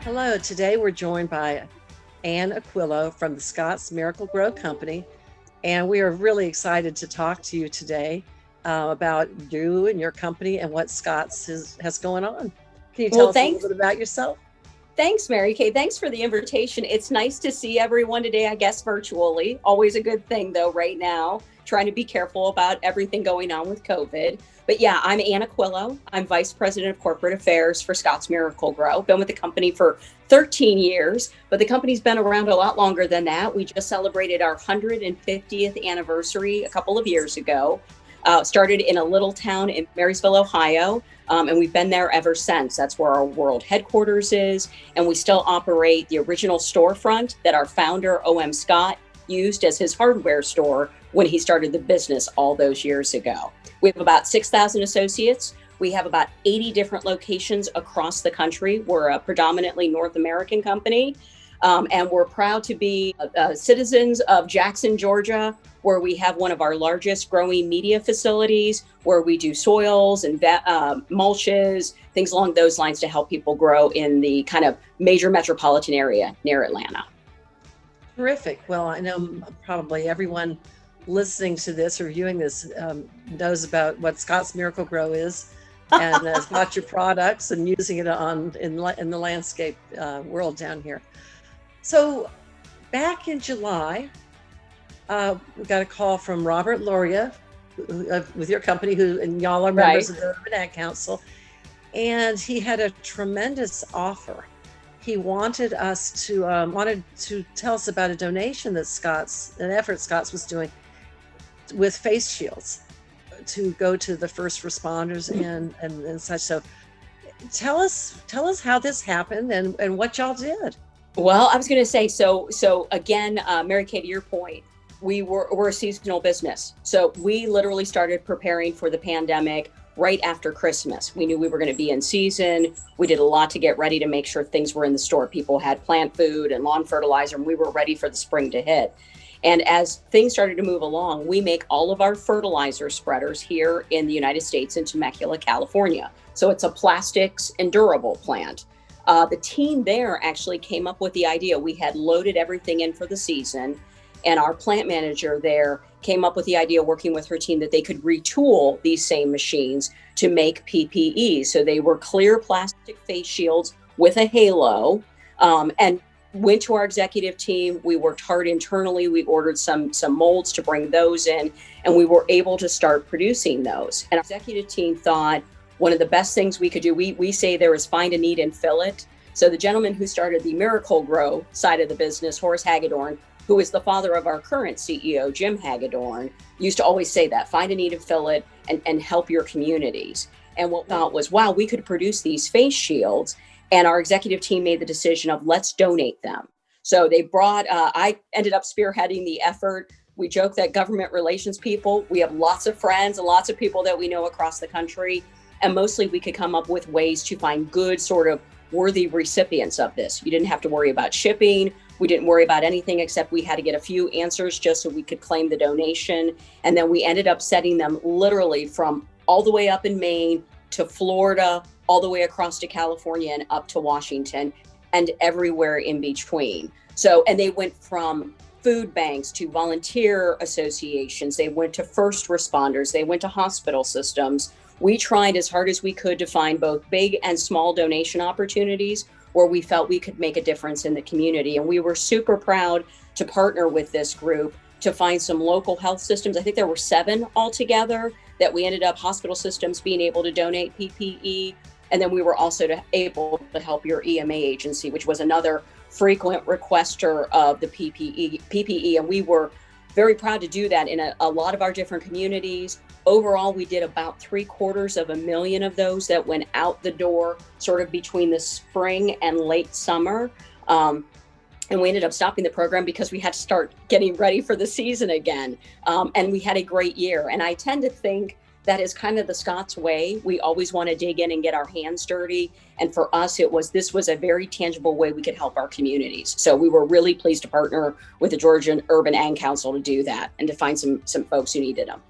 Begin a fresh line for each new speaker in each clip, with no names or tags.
Hello, today we're joined by Ann Aquillo from the Scott's Miracle-Gro Company, and we are really excited to talk to you today about you and your company and what has going on. Can you tell
Well,
us a little
thanks.
bit about yourself?
Thanks, Mary Kay. Thanks for the invitation. It's nice to see everyone today, I guess, virtually. Always a good thing, though, right now. Trying to be careful about everything going on with COVID. But yeah, I'm Anna Quillo. I'm Vice President of Corporate Affairs for Scott's Miracle-Gro. Been with the company for 13 years, but the company's been around a lot longer than that. We just celebrated our 150th anniversary a couple of years ago. Started in a little town in Marysville, Ohio, and we've been there ever since. That's where our world headquarters is, and we still operate the original storefront that our founder, O.M. Scott, used as his hardware store when he started the business all those years ago. We have about 6,000 associates. We have about 80 different locations across the country. We're a predominantly North American company, and we're proud to be citizens of Jackson, Georgia, where we have one of our largest growing media facilities, where we do soils and mulches, things along those lines to help people grow in the kind of major metropolitan area near Atlanta.
Terrific. Well, I know probably everyone listening to this or viewing this knows about what Scott's Miracle-Gro is and has bought your products and using it in the landscape world down here. So back in July, we got a call from Robert Loria with your company, and y'all are members of the Urban Ag Council, and he had a tremendous offer. He wanted to tell us about a donation that an effort Scott's was doing with face shields to go to the first responders and such. So tell us how this happened and what y'all did.
Well, I was going to say, so again, Mary Kay, to your point, we're a seasonal business. So we literally started preparing for the pandemic right after Christmas. We knew we were going to be in season. We did a lot to get ready to make sure things were in the store. People had plant food and lawn fertilizer, and we were ready for the spring to hit. And as things started to move along, we make all of our fertilizer spreaders here in the United States in Temecula, California. So it's a plastics and durable plant. The team there actually came up with the idea. We had loaded everything in for the season, and our plant manager there came up with the idea, working with her team, that they could retool these same machines to make PPE. So they were clear plastic face shields with a halo, and went to our executive team. We worked hard internally. We ordered some molds to bring those in, and we were able to start producing those. And our executive team thought one of the best things we could do, we say there is find a need and fill it. So the gentleman who started the Miracle-Gro side of the business, Horace Hagedorn, who is the father of our current CEO, Jim Hagedorn, used to always say that, find a need and fill it and help your communities. And what we thought was, wow, we could produce these face shields. And our executive team made the decision of, let's donate them. So they brought, I ended up spearheading the effort. We joke that government relations people, we have lots of friends and lots of people that we know across the country. And mostly we could come up with ways to find good, sort of worthy recipients of this. You didn't have to worry about shipping. We didn't worry about anything except we had to get a few answers just so we could claim the donation. And then we ended up setting them literally from all the way up in Maine to Florida, all the way across to California and up to Washington and everywhere in between. So, and they went from food banks to volunteer associations. They went to first responders. They went to hospital systems. We tried as hard as we could to find both big and small donation opportunities where we felt we could make a difference in the community. And we were super proud to partner with this group to find some local health systems. I think there were 7 altogether that we ended up, hospital systems being able to donate PPE. And then we were also able to help your EMA agency, which was another frequent requester of the PPE. And we were very proud to do that in a lot of our different communities. Overall, we did about 750,000 of those that went out the door sort of between the spring and late summer. And we ended up stopping the program because we had to start getting ready for the season again. And we had a great year. And I tend to think that is kind of the Scott's way. We always want to dig in and get our hands dirty. And for us, this was a very tangible way we could help our communities. So we were really pleased to partner with the Georgia Urban Ag Council to do that and to find some folks who needed them.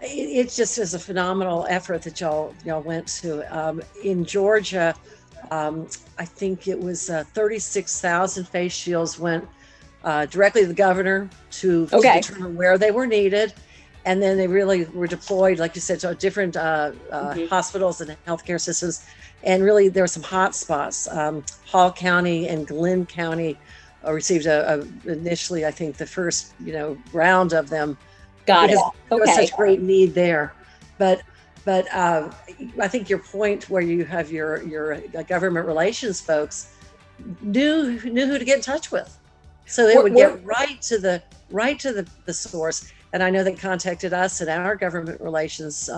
It just is a phenomenal effort that y'all went to. In Georgia, I think it was 36,000 face shields went directly to the governor to determine where they were needed. And then they really were deployed, like you said, to different hospitals and healthcare systems. And really, there were some hot spots. Hall County and Glenn County received initially, I think, the first round of them.
Got it.
There was such great need there. But I think your point where you have your government relations folks knew who to get in touch with, so they would get right to the source. And I know they contacted us and our government relations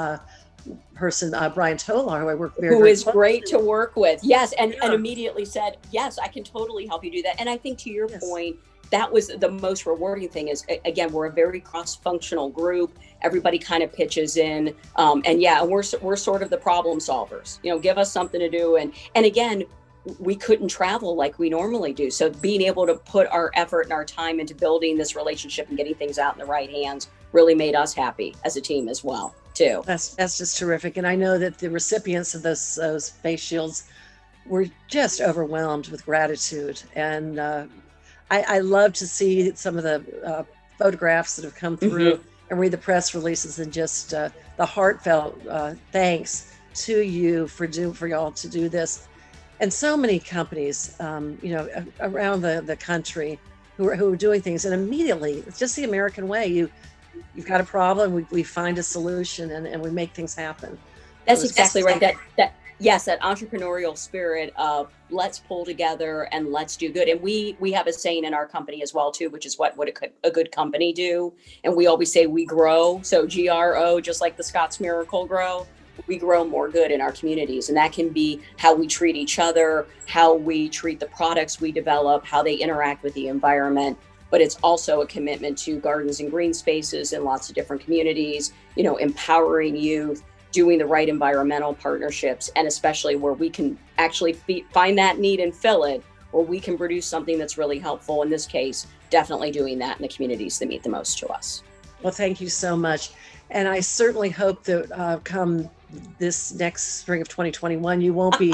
person, Brian Tolar, who I work very,
who
very
is
closely
great to work with. Yes, and immediately said, yes, I can totally help you do that. And I think to your point, that was the most rewarding thing is, again, we're a very cross-functional group. Everybody kind of pitches in. And we're sort of the problem solvers, give us something to do. And again, we couldn't travel like we normally do. So being able to put our effort and our time into building this relationship and getting things out in the right hands really made us happy as a team as well, too.
That's just terrific. And I know that the recipients of those face shields were just overwhelmed with gratitude. And I love to see some of the photographs that have come through and read the press releases and just the heartfelt thanks to you for y'all to do this. And so many companies, around the country who are doing things, and immediately, it's just the American way. You've got a problem, we find a solution, and we make things happen.
That's exactly right. That entrepreneurial spirit of let's pull together and let's do good. And we have a saying in our company as well too, which is what would a good company do? And we always say we grow. So GRO, just like the Scott's Miracle-Gro. We grow more good in our communities. And that can be how we treat each other, how we treat the products we develop, how they interact with the environment. But it's also a commitment to gardens and green spaces in lots of different communities, empowering youth, doing the right environmental partnerships, and especially where we can actually find that need and fill it, or we can produce something that's really helpful. In this case, definitely doing that in the communities that meet the most to us.
Well, thank you so much. And I certainly hope that come this next spring of 2021, you won't be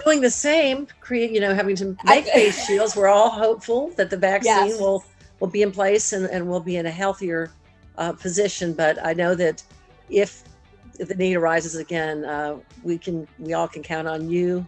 doing the same, having to make face shields. We're all hopeful that the vaccine will be in place and we'll be in a healthier position. But I know that if the need arises again, we all can count on you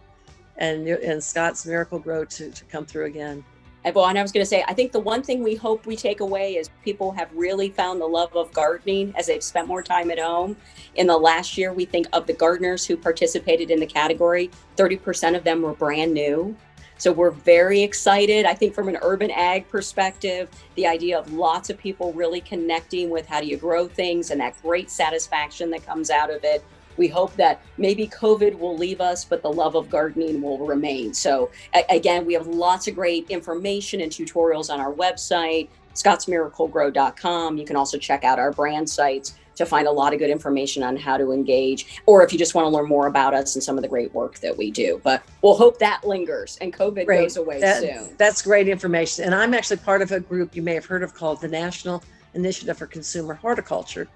and Scott's Miracle-Gro to come through again.
And I was going to say, I think the one thing we hope we take away is people have really found the love of gardening as they've spent more time at home. In the last year, we think of the gardeners who participated in the category, 30% of them were brand new. So we're very excited. I think from an urban ag perspective, the idea of lots of people really connecting with how do you grow things and that great satisfaction that comes out of it. We hope that maybe COVID will leave us, but the love of gardening will remain. So again, we have lots of great information and tutorials on our website, scottsmiraclegro.com. You can also check out our brand sites to find a lot of good information on how to engage, or if you just want to learn more about us and some of the great work that we do. But we'll hope that lingers and COVID goes away soon.
That's great information. And I'm actually part of a group you may have heard of called the National Initiative for Consumer Horticulture,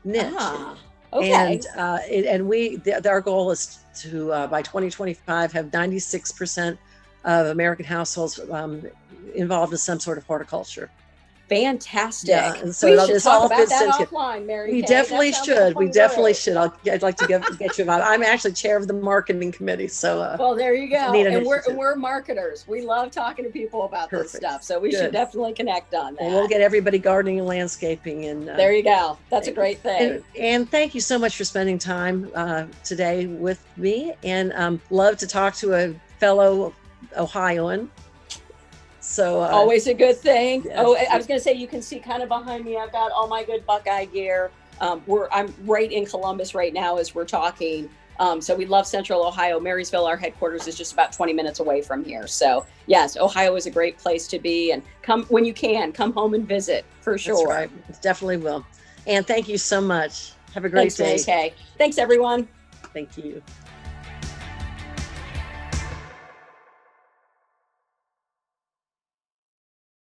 NICH.
Okay.
And our goal is to by 2025 have 96% of American households involved in some sort of horticulture.
Fantastic.
Yeah, and so
we should talk about that offline, Mary Kay.
We definitely should. I'd like to get you involved. I'm actually chair of the marketing committee, so.
Well, there you go. And we're marketers. We love talking to people about this stuff, so we should definitely connect on that.
Well, we'll get everybody gardening and landscaping, and
there you go. That's a great thing.
And thank you so much for spending time today with me, and love to talk to a fellow Ohioan. So
always a good thing.
Yes.
I was going to say, you can see kind of behind me, I've got all my good Buckeye gear. I'm right in Columbus right now as we're talking. So we love Central Ohio. Marysville, our headquarters, is just about 20 minutes away from here. So yes, Ohio is a great place to be, and come when you can, come home and visit for sure.
That's right. Definitely will. And thank you so much. Have a great day.
Thanks, Mary Kay. Thanks, everyone.
Thank you.